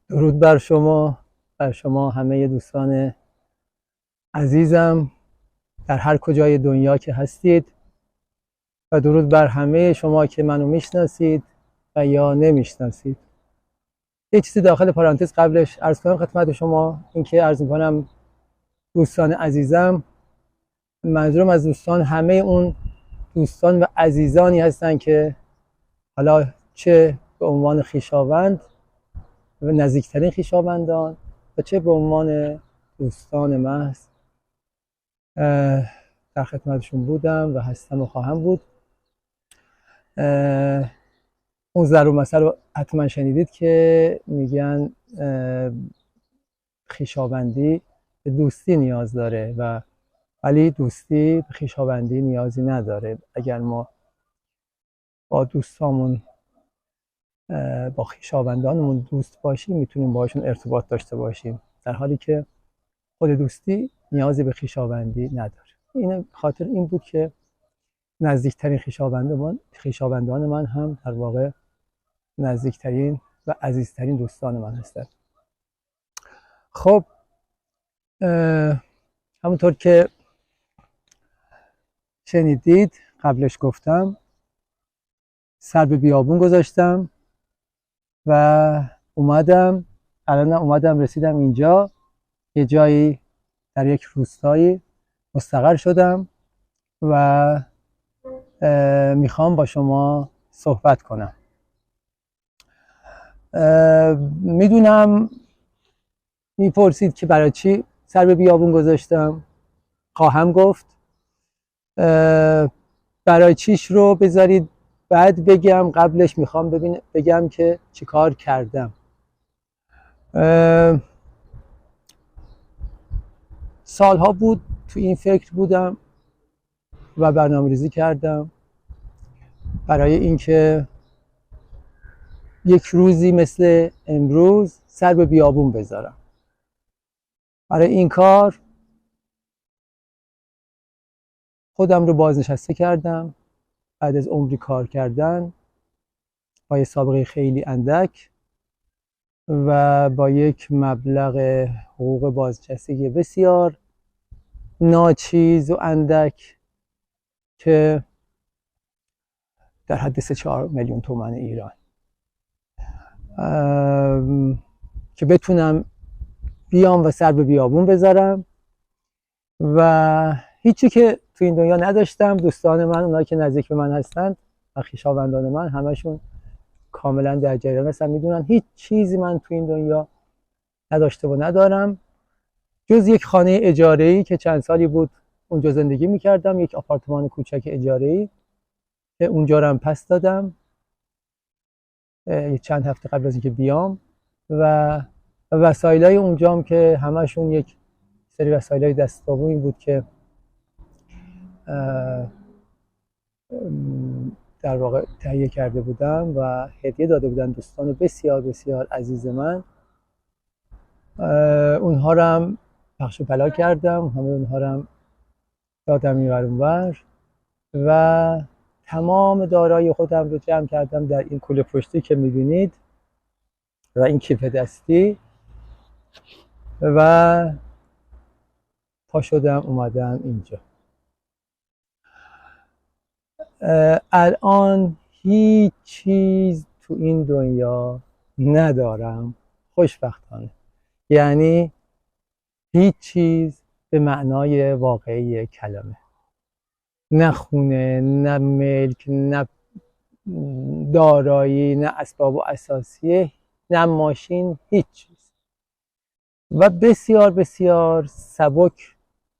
درود بر شما همه دوستان عزیزم در هر کجای دنیا که هستید، و درود بر همه شما که منو میشناسید و یا نمیشناسید. یه چیزی داخل پرانتز قبلش عرض کنم خدمت شما، اینکه عرض میکنم دوستان عزیزم، منظورم از دوستان همه اون دوستان و عزیزانی هستن که حالا چه به عنوان خویشاوند و نزدیکترین خویشاوندان و چه به عنوان دوستان محض در خدمتشون بودم و هستم و خواهم بود. اون ضرور مثل رو حتما شنیدید که میگن خویشاوندی به دوستی نیاز داره و ولی دوستی به خویشاوندی نیازی نداره. اگر ما با دوستامون با خویشاوندانمون دوست باشیم میتونیم باشون ارتباط داشته باشیم، در حالی که خود دوستی نیازی به خویشاوندی نداره. این خاطر این بود که نزدیکترین خویشاوندان من هم در واقع نزدیکترین و عزیزترین دوستان من هستند. خب همونطور که شنیدید قبلش گفتم سر به بیابون گذاشتم و الان رسیدم اینجا، یه جایی در یک روستایی مستقر شدم و میخوام با شما صحبت کنم. میدونم میپرسید که برای چی سر به بیابون گذاشتم. خواهم گفت برای چیش رو بذارید بعد بگم. قبلش میخوام بگم که چی کار کردم. سالها بود تو این فکر بودم و برنامه‌ریزی کردم برای اینکه یک روزی مثل امروز سر به بیابون بذارم. برای این کار خودم رو بازنشسته کردم بعد از عمری کار کردن با یه سابقه خیلی اندک و با یک مبلغ حقوق بازنشستگی بسیار ناچیز و اندک که در حد 3-4 میلیون تومان ایران، که بتونم بیام و سر به بیابون بذارم. و هیچی که تو این دنیا نداشتم. دوستان من، اونایی که نزدیک به من هستند و خویشاوندان من، همشون کاملا در جریان هستن، میدونن هیچ چیزی من تو این دنیا نداشته و ندارم جز یک خانه اجاره‌ای که چند سالی بود اونجا زندگی میکردم، یک آپارتمان کوچک اجاره‌ای که اونجا رو هم پس دادم چند هفته قبل از اینکه بیام. و وسایلای اونجام که همشون یک سری وسایلای دست‌آویزی بود که در واقع تهیه کرده بودم و هدیه داده بودن دوستان بسیار بسیار عزیز من. اونها رو هم پخش و پلا کردم، همه اونها رو هم دادم این ور اون ور و تمام دارایی خودم رو جمع کردم در این کوله پشتی که میبینید و این کیف دستی و پا شدم اومدم اینجا. الان هیچ چیز تو این دنیا ندارم خوشبختانه، یعنی هیچ چیز به معنای واقعی کلمه، نه خونه، نه ملک، نه دارایی، نه اسباب و اساسیه، نه ماشین، هیچ چیز. و بسیار بسیار سبک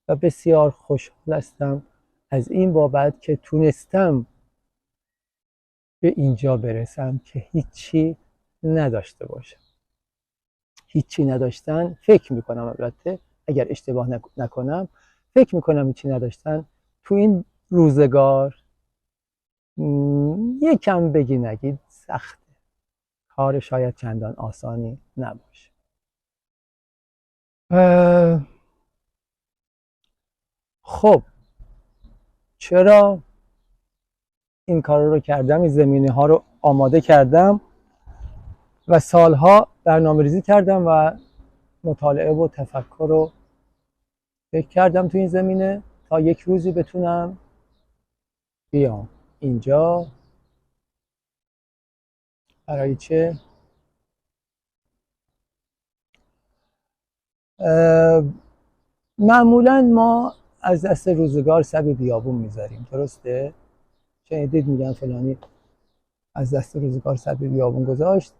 و بسیار خوشحال هستم از این بابت که تونستم به اینجا برسم که هیچی نداشته باشم. هیچی نداشتن، فکر میکنم البته اگر اشتباه نکنم، فکر میکنم هیچی نداشتن تو این روزگار یکم بگی نگید سخته، کار شاید چندان آسانی نباشه. خب چرا این کار رو کردم؟ این زمینه ها رو آماده کردم و سالها برنامه ریزی کردم و مطالعه و تفکر رو فکر کردم تو این زمینه تا یک روزی بتونم بیام اینجا. برای چه؟ معمولا ما از دست روزگار سب بیابون میذاریم، درسته؟ شنیدید میگن فلانی از دست روزگار سب بیابون گذاشت.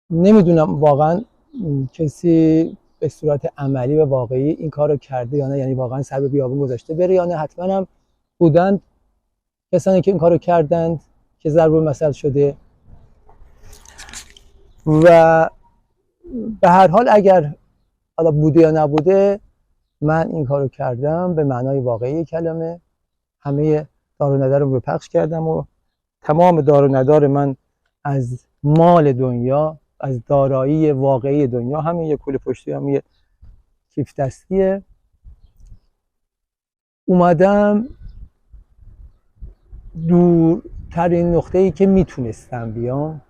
نمیدونم واقعا کسی به صورت عملی و واقعی این کار رو کرده یا نه، یعنی واقعا سب بیابون گذاشته بره یا نه. حتما هم بودند کسانی که این کار رو کردند که ضرب المثل شده و به هر حال اگر حالا بوده یا نبوده من این کار رو کردم به معنای واقعی کلمه. همه دار و ندارم رو پخش کردم و تمام دار و ندار من از مال دنیا، از دارایی واقعی دنیا، همین یه کوله پشتی، همین یه کیف دستیه. اومدم دورترین نقطه‌ای که میتونستم بیام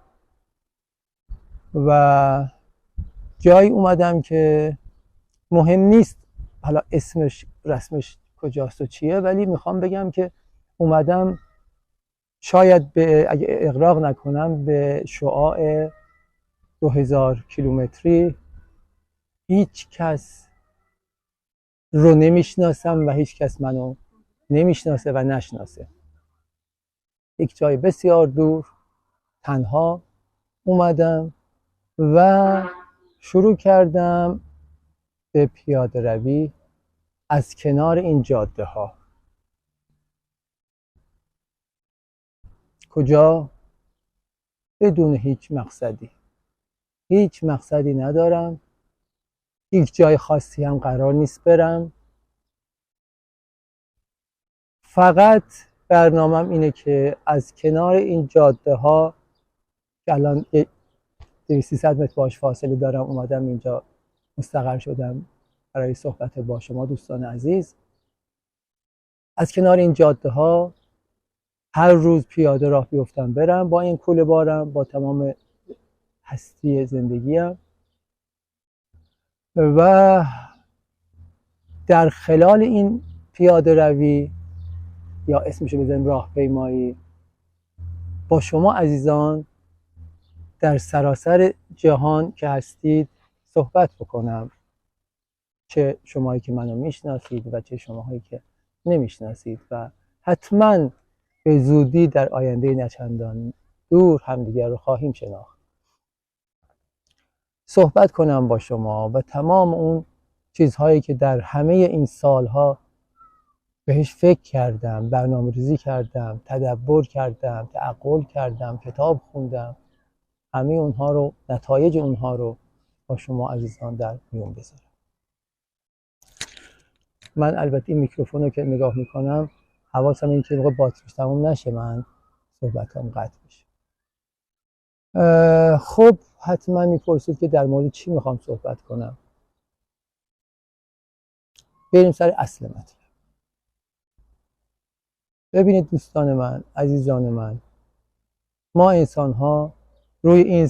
و جایی اومدم که مهم نیست حالا اسمش رسمش کجاست و چیه، ولی میخوام بگم که اومدم شاید اگه اغراق نکنم به شعاع 2000 کیلومتری. هیچ کس رو نمیشناسم و هیچ کس منو نمیشناسه و نشناسه. یک جای بسیار دور تنها اومدم و شروع کردم به پیاده روی از کنار این جاده ها. کجا؟ بدون هیچ مقصدی. هیچ مقصدی ندارم، هیچ جای خاصی هم قرار نیست برم. فقط برنامه‌م اینه که از کنار این جاده ها که الان 200-300 متر باش فاصله دارم اومدم اینجا مستقر شدم برای صحبت با شما دوستان عزیز. از کنار این جاده ها هر روز پیاده راه بیفتم برم با این کوله بارم، با تمام هستی زندگیم، و در خلال این پیاده روی یا اسمشو بزنیم راهپیمایی با شما عزیزان در سراسر جهان که هستید صحبت بکنم، چه شمایی که منو میشناسید و چه شماهایی که نمیشناسید و حتما به زودی در آینده نچندان دور همدیگر رو خواهیم شناخت. صحبت کنم با شما و تمام اون چیزهایی که در همه این سالها بهش فکر کردم، برنامه ریزی کردم، تدبر کردم، تعقل کردم، کتاب خوندم، همه اونها رو، نتایج اونها رو با شما عزیزان در میون بذارم. من البته این میکروفون رو که نگاه میکنم حواسم این که موقع باتریش تموم نشه من صحبتام قطع بشه. خب حتما میپرسید که در مورد چی میخوام صحبت کنم. بریم سر اصل مطلب. ببینید دوستان من، عزیزان من، ما انسان ها روی این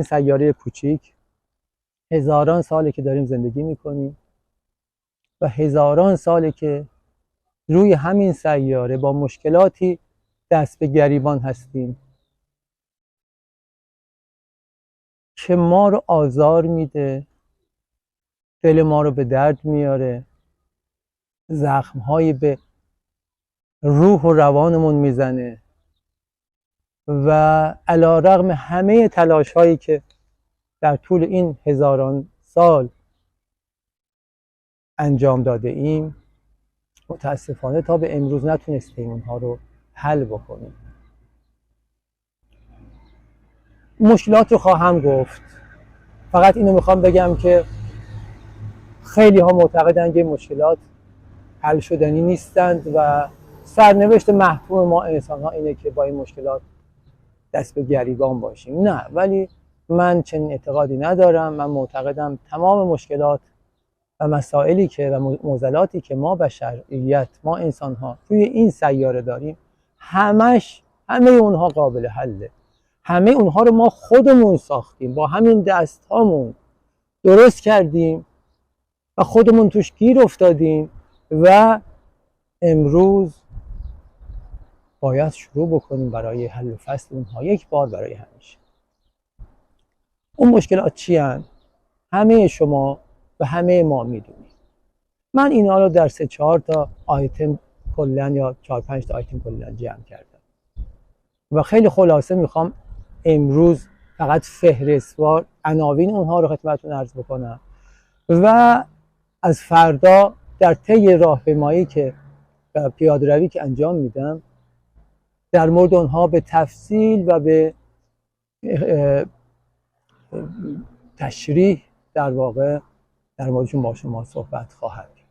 سیاره کوچیک هزاران ساله که داریم زندگی میکنیم و هزاران ساله که روی همین سیاره با مشکلاتی دست به گریبان هستیم که ما رو آزار میده، دل ما رو به درد میاره، زخمهایی به روح و روانمون میزنه و علیرغم همه تلاش هایی که در طول این هزاران سال انجام داده ایم متاسفانه تا به امروز نتونستیم اونها رو حل بکنیم. مشکلات رو خواهم گفت، فقط اینو میخوام بگم که خیلی ها معتقدن که مشکلات حل شدنی نیستند و سرنوشت محتوم ما انسان ها اینه که با این مشکلات دست به گریبان باشیم. نه، ولی من چنین اعتقادی ندارم. من معتقدم تمام مشکلات و مسائلی که و معضلاتی که ما بشریت، ما انسان ها روی این سیاره داریم همه اونها قابل حله. همه اونها رو ما خودمون ساختیم، با همین دست هامون درست کردیم و خودمون توش گیر افتادیم و امروز باید شروع بکنیم برای حل و فصل اونها یک بار برای همیشه. اون مشکلات چی هن؟ همه شما و همه ما میدونیم. من اینا رو در 3-4 تا آیتم کلن یا 4-5 تا آیتم کلن جمع کردم و خیلی خلاصه میخوام امروز فقط فهرستوار عناوین اونها رو خدمتتون عرض بکنم و از فردا در طی راهپیمایی که پیاده روی که انجام میدم در مورد اونها به تفصیل و به تشریح در واقع در موردشون با شما صحبت خواهم کرد.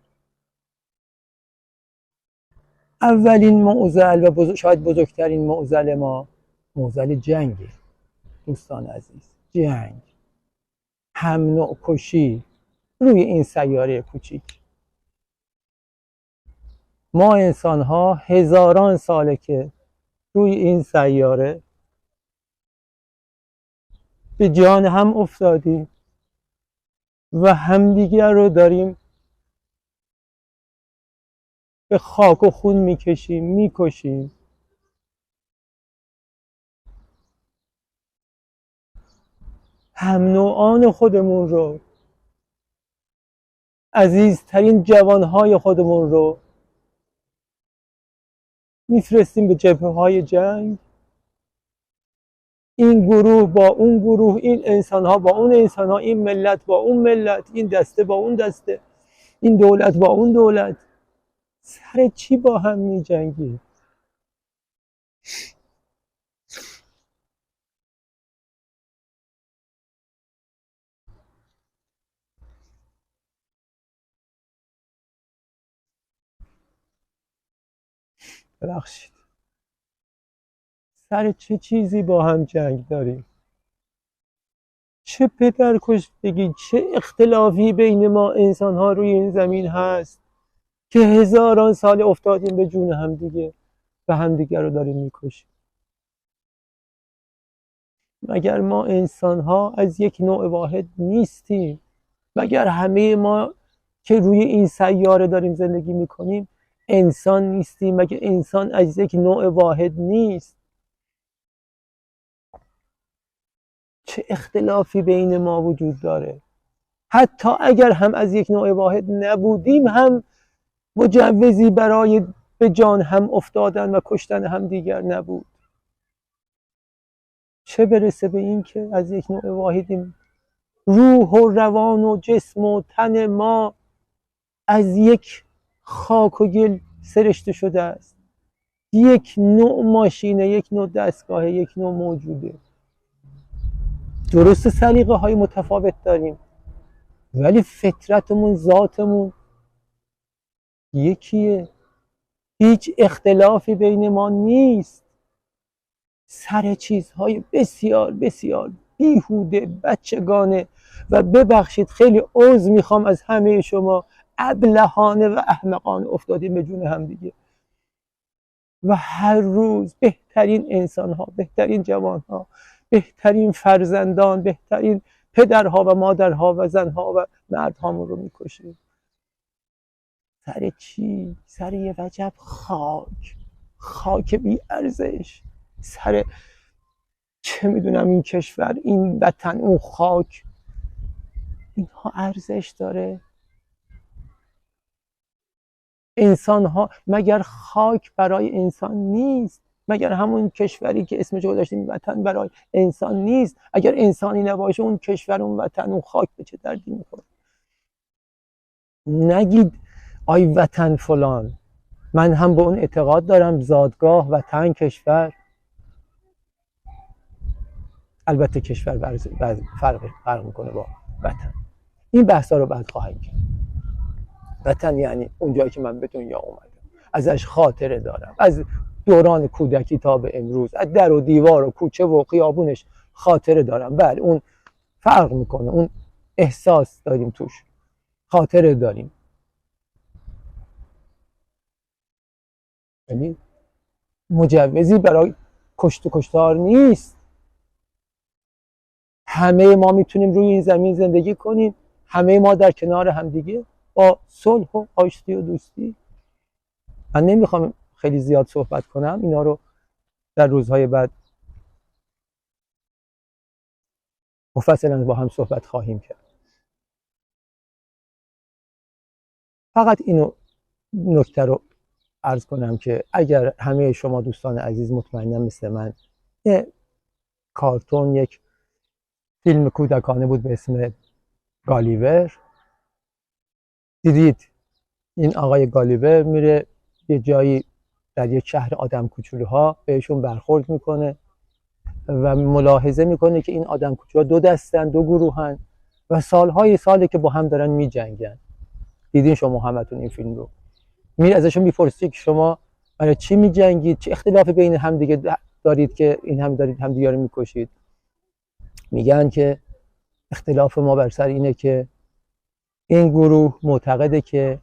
اولین معضل و شاید بزرگترین معضل ما معضل جنگه. دوستان عزیز، جنگ، هم نوع کشی روی این سیاره کوچیک. ما انسان ها هزاران ساله که روی این سیاره به جان هم افتادیم و همدیگر رو داریم به خاک و خون میکشیم، میکشیم. هم نوعان خودمون رو، عزیزترین جوانهای خودمون رو میفرستیم به جبهه‌های جنگ. این گروه با اون گروه، این انسان‌ها با اون انسان‌ها، این ملت با اون ملت، این دسته با اون دسته، این دولت با اون دولت. سر چی با هم می‌جنگیم؟ ببخشید، سر چه چیزی با هم جنگ داریم؟ چه پدرکشتگی، چه اختلافی بین ما انسان‌ها روی این زمین هست که هزاران سال افتادیم به جون همدیگه و همدیگه رو داریم میکشیم. مگر ما انسان‌ها از یک نوع واحد نیستیم؟ مگر همه ما که روی این سیاره داریم زندگی میکنیم انسان نیستیم؟ مگر انسان از یک نوع واحد نیست؟ چه اختلافی بین ما وجود داره؟ حتی اگر هم از یک نوع واحد نبودیم هم مجوزی برای به جان هم افتادن و کشتن هم دیگر نبود. چه برسه به این که از یک نوع واحدیم؟ روح و روان و جسم و تن ما از یک خاک و گل سرشته شده است. یک نوع ماشینه، یک نوع دستگاه، یک نوع موجوده. درست سلیقه های متفاوت داریم ولی فطرتمون، ذاتمون یکیه. هیچ اختلافی بین ما نیست. سر چیزهای بسیار بسیار بیهوده، بچگانه و ببخشید خیلی عذر میخوام از همه شما، ابلهانه و احمقانه افتادیم به جون هم دیگه و هر روز بهترین انسان‌ها، بهترین جوان‌ها، بهترین فرزندان، بهترین پدرها و مادرها و زنها و مردهامون رو میکشیم. سر چی؟ سر یه وجب خاک بی ارزش. سر چه میدونم این کشور، این وطن، اون خاک، اینها ارزش داره؟ انسان ها مگر خاک برای انسان نیست؟ مگر همون کشوری که اسمش رو گذاشتیم وطن برای انسان نیست؟ اگر انسانی نباشه اون کشور، اون وطن، اون خاک به چه دردی میخوره؟ نگید آی وطن فلان. من هم به اون اعتقاد دارم، زادگاه، وطن، کشور. البته کشور فرق میکنه با وطن. این بحثا رو بعد خواهیم کرد. وطن یعنی اون جایی که من به دنیا اومدم، ازش خاطره دارم، از دوران کودکی تا به امروز، از در و دیوار و کوچه و خیابونش خاطره دارم. بله اون فرق میکنه، اون احساس داریم توش، خاطره داریم. یعنی مجوزی برای کشت و کشتار نیست. همه ما میتونیم روی این زمین زندگی کنیم، همه ما در کنار همدیگه با صلح و آشتی و دوستی. من نمیخوام خیلی زیاد صحبت کنم، اینا رو در روزهای بعد مفصلا با هم صحبت خواهیم کرد. فقط اینو نکته رو عرض کنم که اگر همه شما دوستان عزیز مطمئنا مثل من یک کارتون، یک فیلم کودکانه بود به اسم گالیور، دیدید این آقای گالیور میره یه جایی در یک شهر آدم کوچولوها بهشون برخورد میکنه و ملاحظه میکنه که این آدم کوچولوها دو دستن، دو گروهن و سالهای ساله که با هم دارن میجنگن. دیدین شما همتون این فیلم رو. میره ازشون میپرسه که شما برای چی میجنگید، چه اختلاف بین هم دیگه دارید که این هم دارید هم دیگه رو میکشید؟ میگن که اختلاف ما بر سر اینه که این گروه معتقده که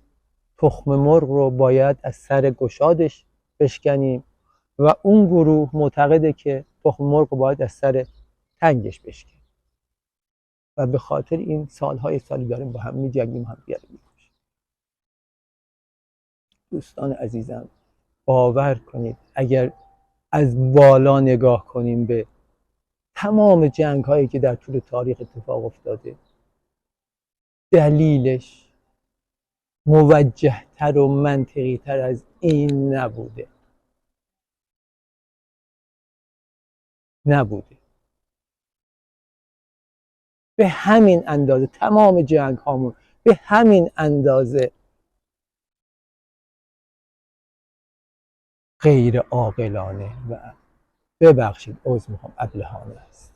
تخم مرغ رو باید از سر گشادش بشکنیم و اون گروه معتقده که تخم مرغ رو باید از سر تنگش بشکنیم و به خاطر این سالهای سالی داریم با هم میجنگیم، هم دیگه رو میکشیم. دوستان عزیزم باور کنید اگر از بالا نگاه کنیم به تمام جنگ هایی که در طول تاریخ اتفاق افتاده، دلیلش موجه تر و منطقی تر از این نبوده. به همین اندازه تمام جنگ هامون به همین اندازه غیر عاقلانه و ببخشید عذر میخوام ابلهانه است.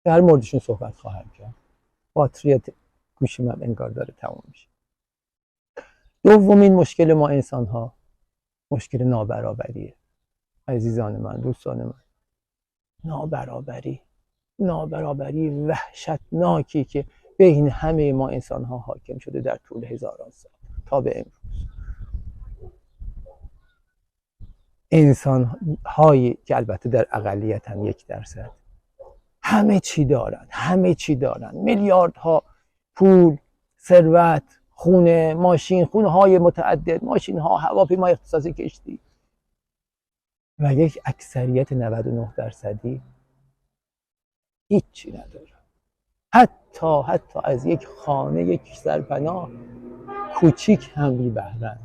در موردشون صحبت خواهم کرد. باتری گوشیم هم انگار داره تموم میشه. دومین مشکل ما انسان ها مشکل نابرابریه. عزیزان من، دوستان من، نابرابری وحشتناکی که بین همه ما انسان ها حاکم شده در طول هزاران سال تا به امروز. انسان هایی که البته در اقلیت هم 1%، همه چی دارن، میلیاردها پول، ثروت، خونه، ماشین، خونه های متعدد، ماشین ها، هواپیمای اختصاصی، کشتی، و یک اکثریت 99% هیچی نداره. حتی از یک خانه، یک سرپناه کوچیک هم بی بهره‌اند.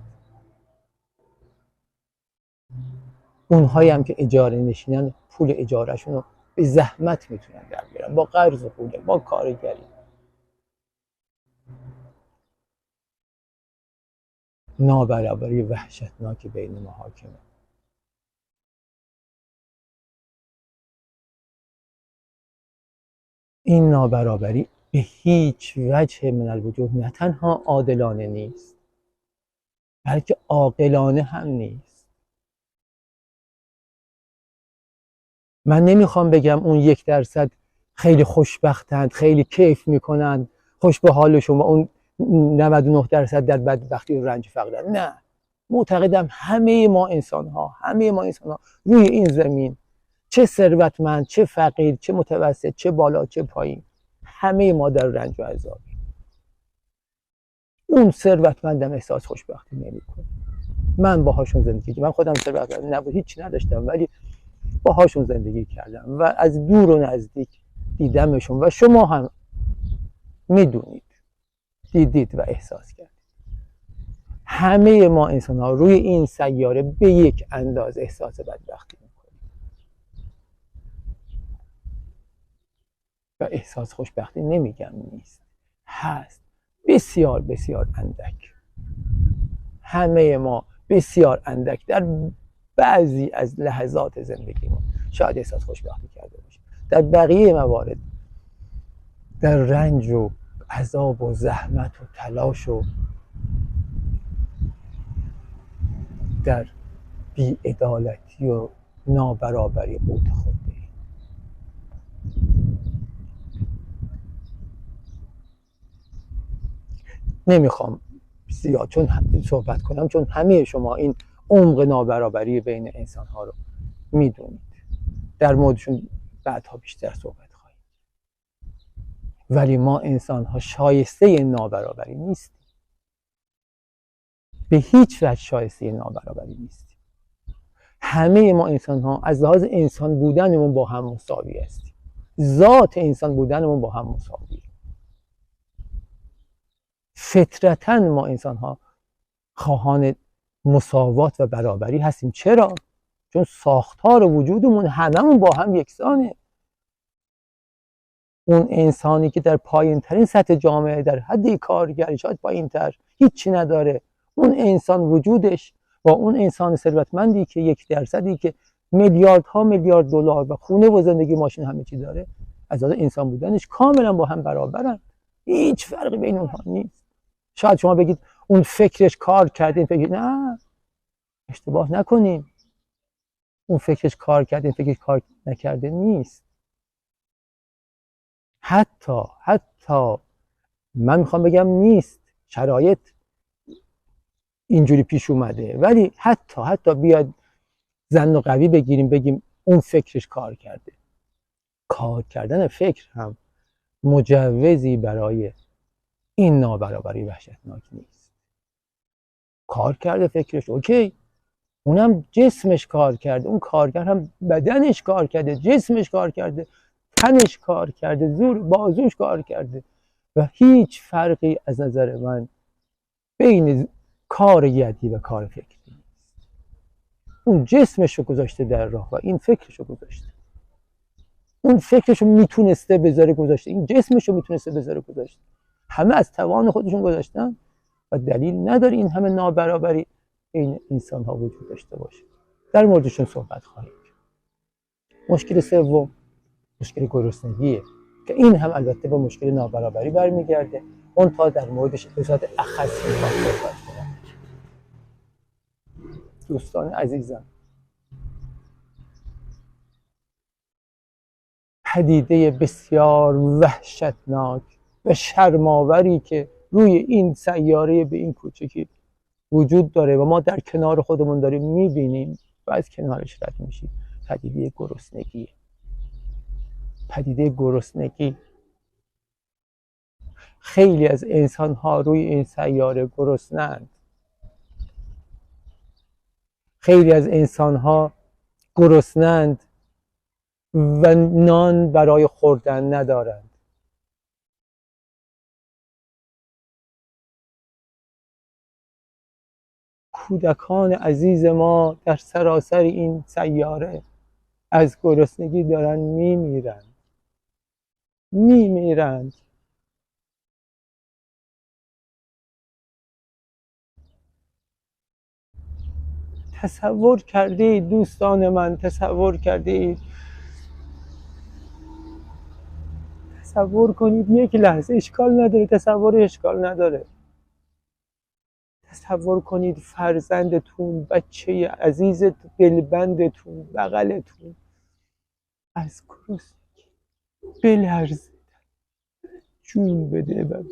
اونهایی هم که اجاره نشینن پول اجارهشون رو به زحمت میتونن در بیارن، با قرض خوده، با کارگری. نابرابری وحشتناک بین ما حاکمه. این نابرابری به هیچ وجه من الوجوه نه تنها عادلانه نیست، بلکه عاقلانه هم نیست. من نمیخوام بگم اون 1% خیلی خوشبختند، خیلی کیف میکنند، خوش به حالشون، و اون 99% در بدبختی و رنج فقرن. نه، معتقدم همه ما انسان ها روی این زمین، چه ثروتمند، چه فقیر، چه متوسط، چه بالا، چه پایین، همه ما در رنج و عذاب. اون ثروتمندم احساس خوشبختی نمیکنه. من باهاشون زندگی کردم. من خودم ثروتمند نبود، هیچی نداشتم، ولی باهاشون زندگی کردم و از دور و نزدیک دیدمشون و شما هم میدونید، دیدید و احساس کردید. همه ما انسان ها روی این سیاره به یک اندازه احساس بدبختی میکنیم و احساس خوشبختی نمیگم نیست، هست، بسیار بسیار اندک. همه ما بسیار اندک در بعضی از لحظات زندگیمون شاید احساس خوشبختی کرده باشیم. در بقیه موارد در رنج و عذاب و زحمت و تلاش و در بی‌عدالتی و نابرابری قوت خورده. نمیخوام زیاد چون صحبت کنم، چون همه شما این عمق نابرابری بین انسان ها رو میدونید، در موردشون بعدها بیشتر صحبت خواهیم. ولی ما انسان ها شایسته این نابرابری نیستیم، به هیچ وجه شایسته نابرابری نیستیم. همه ما انسان ها از لحاظ انسان بودنمون با هم مساوی هستیم، ذات انسان بودنمون با هم مساویه. فطرتاً ما انسان ها خواهان مساوات و برابری هستیم. چرا؟ چون ساختار وجودمون هممون با هم یکسانه. اون انسانی که در پایین ترین سطح جامعه، در حد کارگری، شاید پایین تر هیچی نداره، اون انسان وجودش با اون انسان ثروتمندی که 1% که میلیاردها میلیارد دلار و خونه و زندگی ماشین همه چی داره، از لحاظ انسان بودنش کاملا با هم برابرن. هیچ فرقی بین اونها نیست. شاید شما بگید اون فکرش کار کرده، این فکر، نه، اشتباه نکنیم. اون فکرش کار کرده، این فکرش کار نکرده نیست. حتی من میخوام بگم نیست، شرایط اینجوری پیش اومده، ولی حتی بیاد زن و قوی بگیریم بگیم اون فکرش کار کرده. کار کردن فکر هم مجوزی برای این نابرابری وحشتناک نیست. کار کرده فکرش، اوکی، اونم جسمش کار کرده، اون کارگر هم بدنش کار کرده، جسمش کار کرده، تنش کار کرده، بازوش کار کرده و هیچ فرقی از نظر من بین کار یدی و کار فکری نیست. اون جسمش رو گذاشته در راه و این فکرش رو گذاشته. اون فکرش رو میتونسته بذاره گذاشته، این جسمش رو میتونسته بذاره گذاشته. همه از توان خودشون گذاشتن و دلیل نداره این همه نابرابری این انسان ها وجود داشته باشه. در موردشون صحبت خواهیم کرد. مشکل سوم مشکل گرسنگیه که این هم البته با مشکل نابرابری برمیگرده. اون تا در موردش به صورت اخص میخوام صحبت کنم. دوستان عزیزم، پدیده بسیار وحشتناک و شرم‌آوری که روی این سیاره به این کوچکی وجود داره و ما در کنار خودمون داریم میبینیم و از کنارش رد میشیم، پدیده گرسنگی. پدیده گرسنگی. خیلی از انسان ها روی این سیاره گرسنه‌اند. خیلی از انسان ها گرسنه‌اند و نان برای خوردن ندارند. کودکان عزیز ما در سراسر این سیاره از گرسنگی دارن میمیرند. تصور کردید دوستان من، تصور کنید یک لحظه، اشکال نداره، اشکال نداره. تصور کنید فرزندتون، بچه عزیز دلبندتون، بغلتون از گرسنگی بلرزه، جون بده و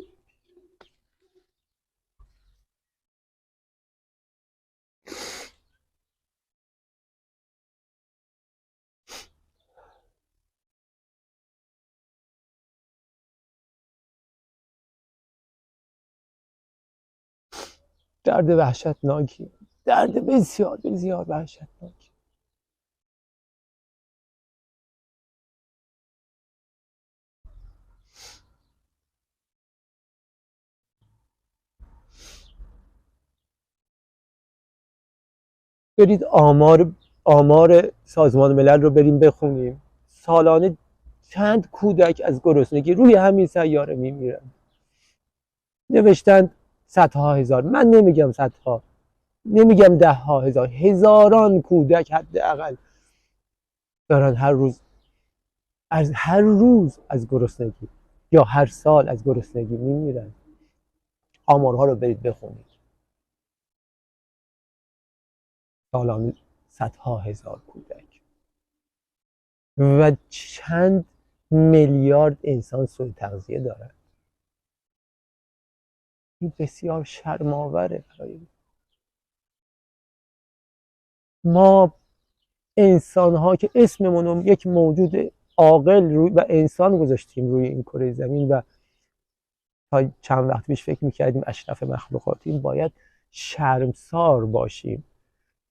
درد وحشتناکی، درد بسیار بسیار وحشتناکی. برید آمار سازمان ملل رو بریم بخونیم. سالانه چند کودک از گرسنگی روی همین سیاره میمیرن. نوشتن صدها هزار، من نمیگم صدها، نمیگم ده ها هزار، هزاران کودک حداقل دارن هر روز از گرسنگی یا هر سال از گرسنگی میمیرن. آمارها رو برید بخونید. سالانه صدها هزار کودک و چند میلیارد انسان سوء تغذیه دارن. این بسیار شرم‌آوره برای ما انسان ها که اسممون یک موجود عاقل و انسان گذاشتیم روی این کره زمین و تا چند وقت پیش فکر میکردیم اشرف مخلوقاتیم، باید شرمسار باشیم،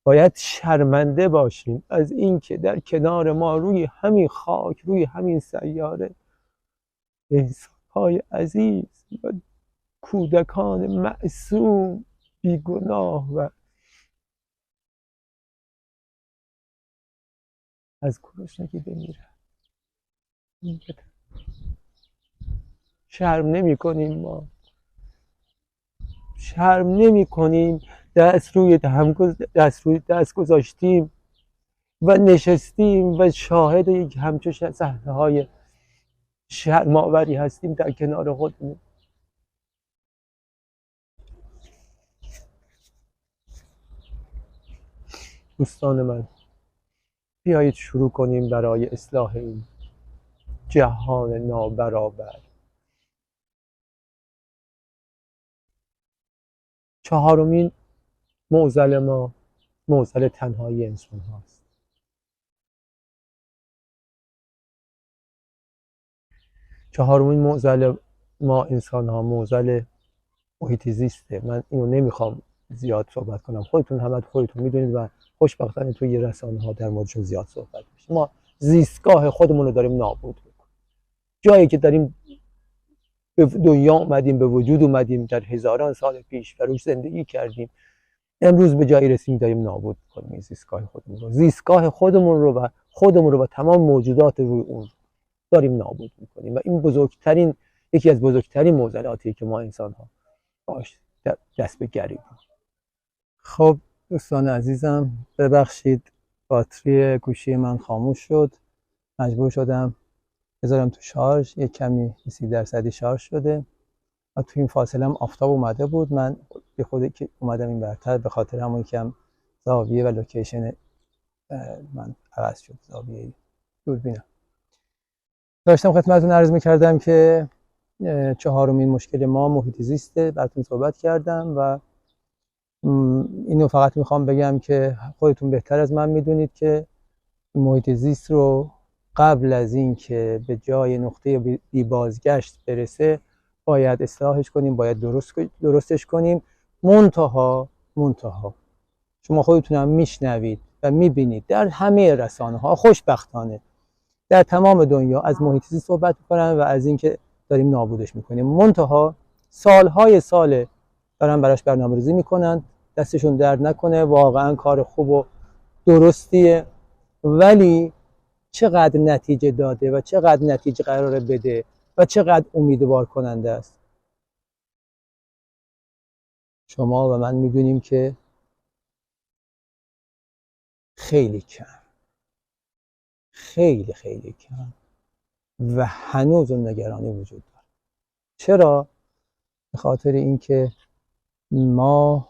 باید شرمنده باشیم از اینکه در کنار ما روی همین خاک، روی همین سیاره، انسان‌های عزیز و کودکان معصوم بیگناه و از گرسنگی بمیرن. شرم نمی کنیم ما، شرم نمی کنیم، دست روی دست گذاشتیم و نشستیم و شاهد یک همچون صحنه‌های شرم‌آوری هستیم در کنار خودمون. دوستان من، بیایید شروع کنیم برای اصلاح این جهان نابرابر. چهارمین معضل ما معضل تنهایی انسان هاست. چهارمین معضل ما انسان ها معضل محیط زیسته. من اینو نمیخوام زیاد صحبت کنم، خودتون میدونید و خوشبختانه توی رسانه ها در موردش زیاد صحبت میشه. ما زیستگاه خودمون رو داریم نابود میکنیم. جایی که داریم به دنیا اومدیم، به وجود اومدیم، در هزاران سال پیش و روش زندگی کردیم، امروز به جایی رسیم داریم نابود کنیم زیستگاه خودمون رو، زیستگاه خودمون رو و تمام موجودات روی اون داریم نابود میکنیم و این یکی از بزرگترین معضلاتی که ما انسان ها باش دست به گریبیم. خب دوستان عزیزم، ببخشید باتری گوشی من خاموش شد، مجبور شدم بذارم تو شارژ. یک کمی 30% شارژ شده و تو این فاصله هم آفتاب اومده بود. من به خودی که اومدم این برتر به خاطر همون کم زاویه و لوکیشن من عوض شد، زاویه دوربینم. داشتم خدمتتون عرض می‌کردم که چهارمین مشکل ما محیط زیسته، براتون صحبت کردم و اینو فقط میخوام بگم که خودتون بهتر از من میدونید که محیط زیست رو قبل از این که به جای نقطه بی بازگشت برسه باید اصلاحش کنیم، باید درستش کنیم. منتها شما خودتونم میشنوید و میبینید در همه رسانه ها خوشبختانه در تمام دنیا از محیط زیست صحبت میکنن و از اینکه داریم نابودش میکنیم. منتها سالهای سال دارن براش برنامه‌ریزی میکنن، دستشون درد نکنه، واقعا کار خوب و درستیه، ولی چقدر نتیجه داده و چقدر نتیجه قراره بده و چقدر امیدوار کننده است. شما و من میدونیم که خیلی کم، خیلی کم و هنوز اون نگرانی وجود داره. چرا؟ به خاطر اینکه ما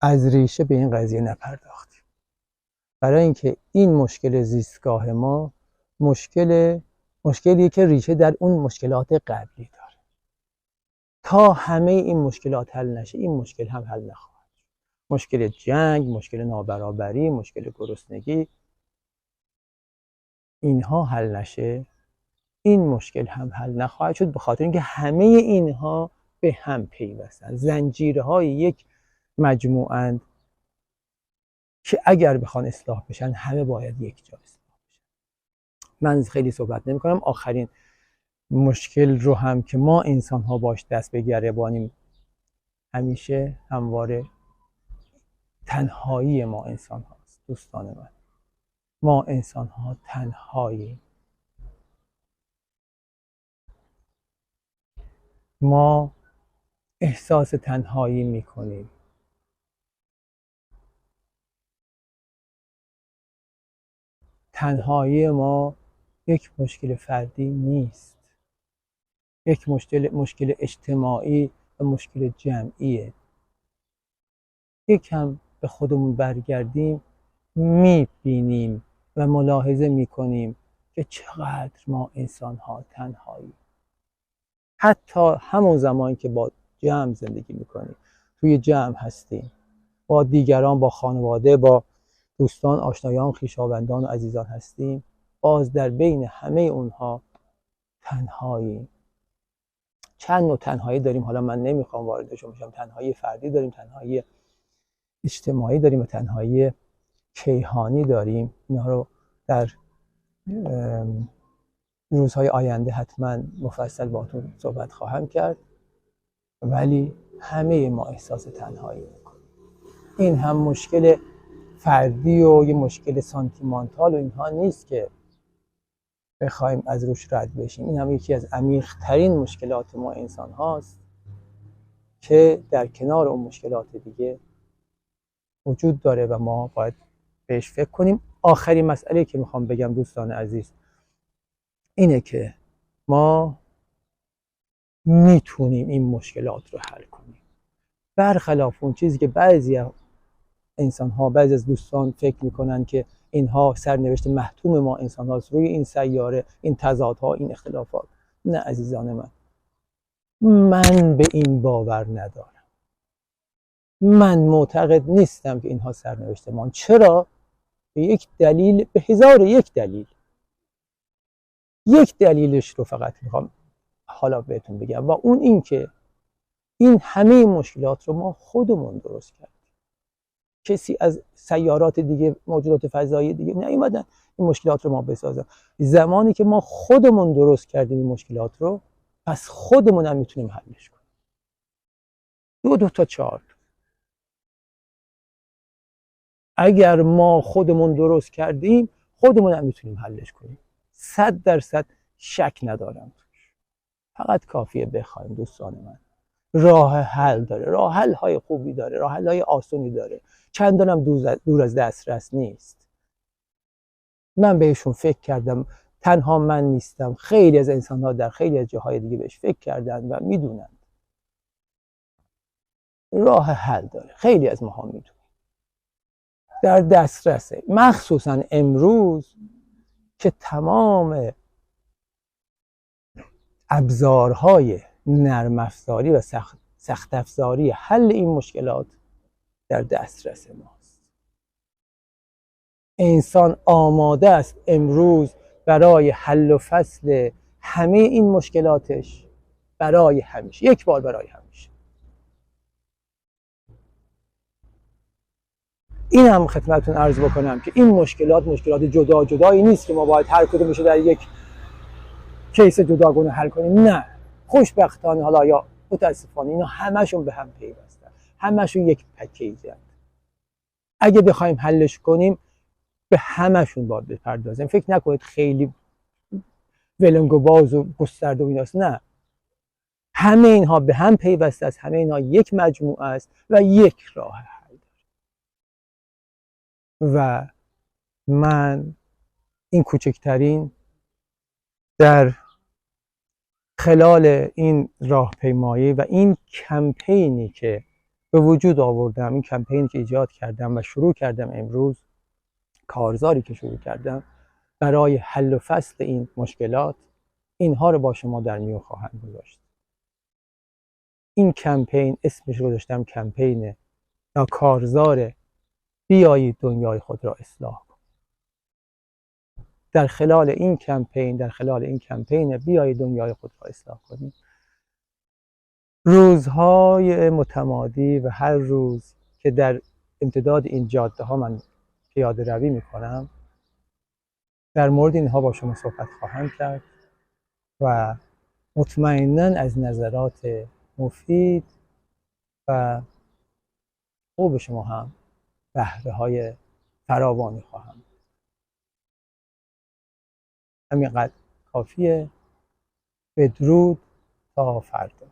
از ریشه به این قضیه نپرداختیم. برای اینکه این مشکل زیستگاه ما مشکلیه که ریشه در اون مشکلات قبلی داره. تا همه این مشکلات حل نشه این مشکل هم حل نخواهد شد. مشکل جنگ، مشکل نابرابری، مشکل گرسنگی، اینها حل نشه این مشکل هم حل نخواهد شد، به خاطر اینکه همه اینها به هم پیوستن، زنجیرهای یک مجموعند که اگر بخوان اصلاح بشن همه باید یک جا اصلاح بشن. من خیلی صحبت نمی کنم. آخرین مشکل رو هم که ما انسان ها باش دست به گریبانیم همیشه همواره تنهایی ما انسان هاست. دوستان من، ما انسان ها تنهاییم. ما احساس تنهایی میکنیم. تنهایی ما یک مشکل فردی نیست، یک مشکل اجتماعی و مشکل جمعیه. یکم به خودمون برگردیم میبینیم و ملاحظه میکنیم که چقدر ما انسان ها تنهایی. حتی همون زمان که با جمع زندگی میکنیم، توی جمع هستیم، با دیگران، با خانواده، با دوستان، آشنایان، خویشاوندان و عزیزان هستیم، باز در بین همه اونها تنهایی. چند نوع تنهایی داریم، حالا من نمیخوام واردشون بشم. تنهایی فردی داریم، تنهایی اجتماعی داریم و تنهایی کیهانی داریم. اینها رو در روزهای آینده حتما مفصل باهاتون صحبت خواهم کرد. ولی همه ما احساس تنهایی میکنیم. این هم مشکل فردی و یه مشکل سانتیمانتال و اینها نیست که بخوایم از روش رد بشیم. این هم یکی از عمیق‌ترین مشکلات ما انسان هاست که در کنار اون مشکلات دیگه وجود داره و ما باید بهش فکر کنیم. آخرین مسئله که میخوام بگم دوستان عزیز اینه که ما میتونیم این مشکلات رو حل کنیم، برخلاف اون چیزی که بعضی انسان ها، بعضی از دوستان فکر میکنن که اینها سرنوشت محتوم ما انسان هاست روی این سیاره، این تضادها، این اختلافات. نه عزیزان من به این باور ندارم. من معتقد نیستم که اینها سرنوشت ما. چرا؟ به یک دلیل، به هزار یک دلیل. یک دلیلش رو فقط میخوام حالا بهتون بگم و اون این که این همه مشکلات رو ما خودمون درست کردیم. کسی از سیارات دیگه، موجودات فضایی دیگه نیومدن این مشکلات رو ما بسازن. زمانی که ما خودمون درست کردیم این مشکلات رو، پس خودمون هم میتونیم حلش کنیم. 2 تا 4. اگر ما خودمون درست کردیم خودمون هم میتونیم حلش کنیم. 100% شک ندارم توش. فقط کافیه بخوایم دوستان من. راه حل داره، راه حل های خوبی داره، راه حل های آسونی داره، چندانم دور از دسترس نیست. من بهشون فکر کردم، تنها من نیستم، خیلی از انسان ها در خیلی از جاهای دیگه بهش فکر کردن و میدونن راه حل داره. خیلی از ماها میدونن در دسترسه، مخصوصا امروز که تمام ابزارهای نرم افزاری و سخت افزاری حل این مشکلات در دسترس ماست. انسان آماده است امروز برای حل و فصل همه این مشکلاتش، برای همیشه، یک بار برای همیشه. این هم خدمتتون عرض بکنم که این مشکلات جدا جدایی نیست که ما باید هر کدومش رو در یک کیس جداگانه حل کنیم. نه، خوشبختانه حالا یا متاسفانه اینا همشون به هم پیوستن، همشون یک پکیجن. اگه بخوایم حلش کنیم به همشون باید بپردازیم. فکر نکنید خیلی ولنگ و باز و گسترده و ایناست. نه، همه اینها به هم پیوسته است، همه اینها یک مجموعه است و یک راه حل داره. و من این کوچکترین در خلال این راهپیمایی و این کمپینی که به وجود آوردم، این کمپینی که ایجاد کردم و شروع کردم امروز، کارزاری که شروع کردم برای حل و فصل این مشکلات، اینها رو با شما در میون خواهم گذاشت. این کمپین اسمش رو گذاشتم کمپین یا کارزار بیایید دنیای خود را اصلاح کنید. در خلال این کمپین بیایید دنیای خود را اصلاح کنید، روزهای متمادی و هر روز که در امتداد این جاده ها من پیاده روی میکنم، در مورد اینها با شما صحبت خواهم کرد و مطمئناً از نظرات مفید و خوب شما هم بهره های فراوانی خواهم. همینقدر کافیه. بدرود تا فردا.